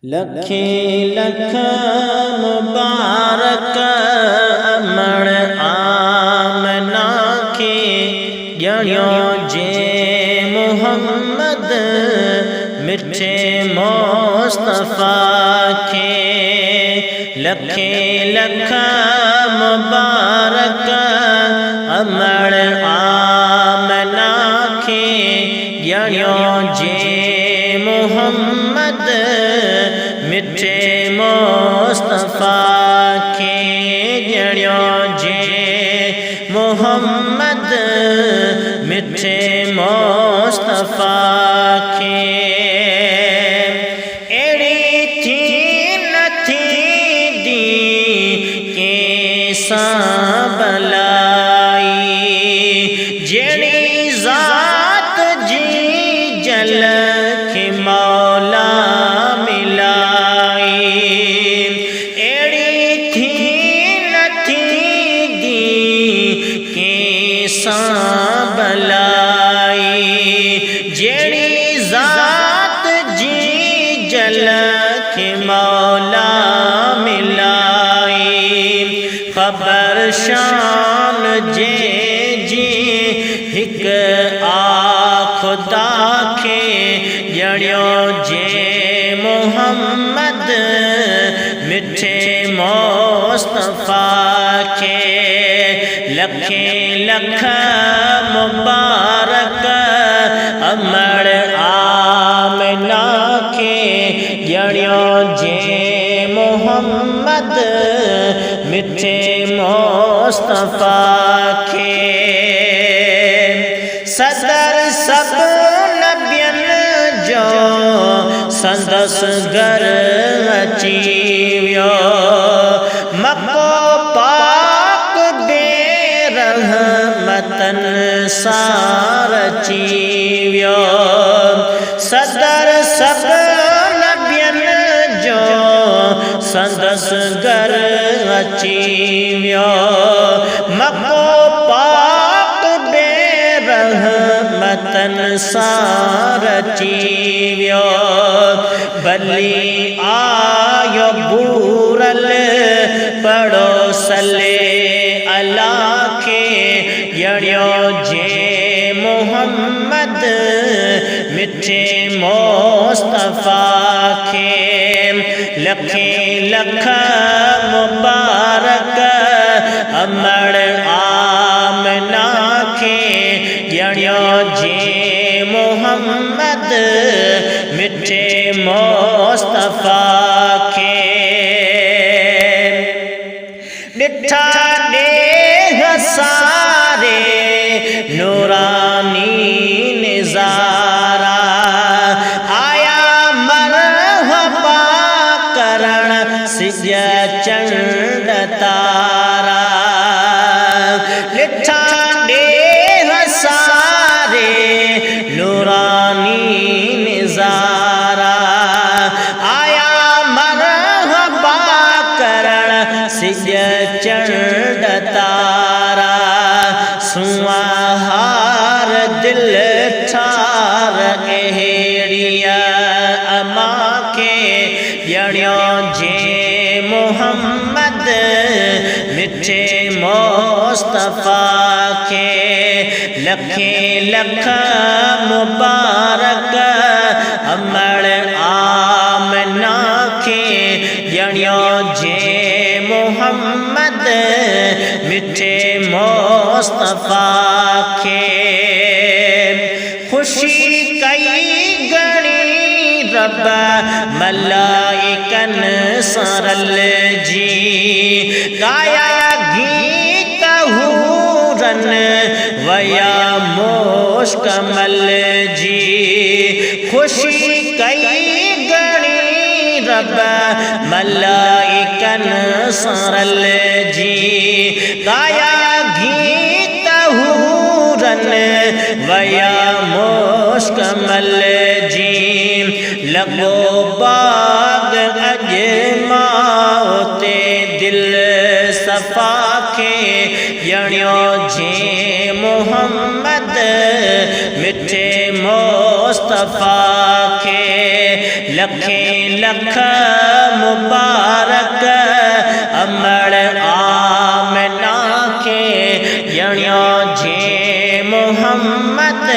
लखे लख मुबारक अमण आमना के ॼणियो जे मुहम्मद मिठे मुस्तफ़ा के। लखे लख मुबारक अमण आमना के ॼणियो जे मुहम्मद मिठे मुस्तफ़ा के। ॼणियो जे मुहम्मद मिठे मुस्तफ़ा के। अहिड़ी थी न थींदी कंहिंसां भलाई जहिड़ी ज़ात जी झलक मौला भलाई जेड़ी ज़ात जी झलक मौला मिलाई। ख़बर शान जे जी हिक आ खुदा के ॼणियो जे मुहम्मद मिठे मुस्तफ़ा के। लखे लख मुबारक अमण आमना के ॼणियो जे मुहम्मद मिठे मुस्तफ़ा के। सदर सब नबियन जो संदस घर अची वियो मको रहमतन सार अची सदर सब नबियन जो संदस घर अची मको पाक बेरहमतन सार अची भली आयो बूरल पढ़ो सले अला के ॼणियो जे मुहम्मद मिठे मुस्तफ़ा के। लखे लख मुबारक अमण आमना के ॼणियो जे मुहम्मद मिठे मुस्तफ़ा के। ॾिठा सारे नूरानी निज़ारा आया मरहबा करण सिज चंड तारा। ॾिठा ॾेह सारे नूरानी निज़ारा आया मरहबा करण सिज चंड तारा। सुहार दिल ठार अहिड़िया अमा के ॼणियो जे मुहम्मद मिठे मुस्तफ़ा के। लखे लख मुबारक अमण आमना के ॼणियो जे मुहम्मद मिठे मुस्तफ़ा के। खुशी कई गणी रब मलाइकन सरल जी गाया गीत हूरन वया मुश्कमल जी। खुशी कई गणी रब मलाइकन सरल जी गाया गीत हूरन वया मुश्कमल जी। लगो बाग अजमाओते दिल सफ़ा के ॼणियो जे मुहम्मद मिठे मुस्तफ़ा के। लखे लख मुबारक अमड़ आमना के यणियो जे मोहम्मद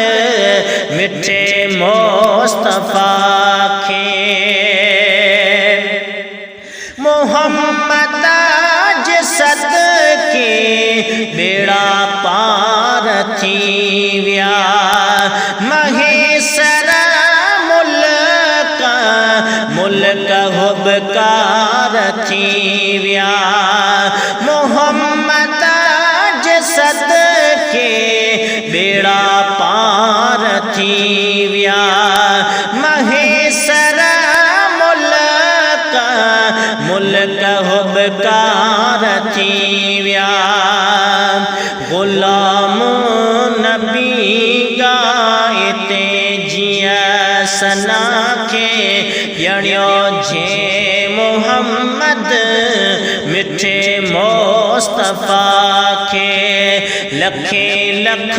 मिठे मुस्तफा के मोहम्मद जे सदके बेड़ा पार थी विया महेसर मुल्क हुबकार थी विया मोहम्मद जे सदके बेड़ा पार थी विया महेसर मुल्क हुबकार थी विया गुलाम नबी गायते जिया सना के यणियो जे मोहम्मद मिठे मुस्तफा के लखे लख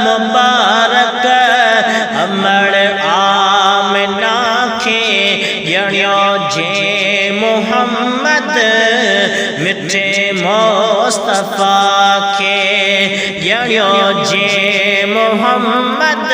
मुबारक अमड़ आमना के यणियो जे मोहम्मद मिठे मुस्तफा के यणियो जे मोहम्मद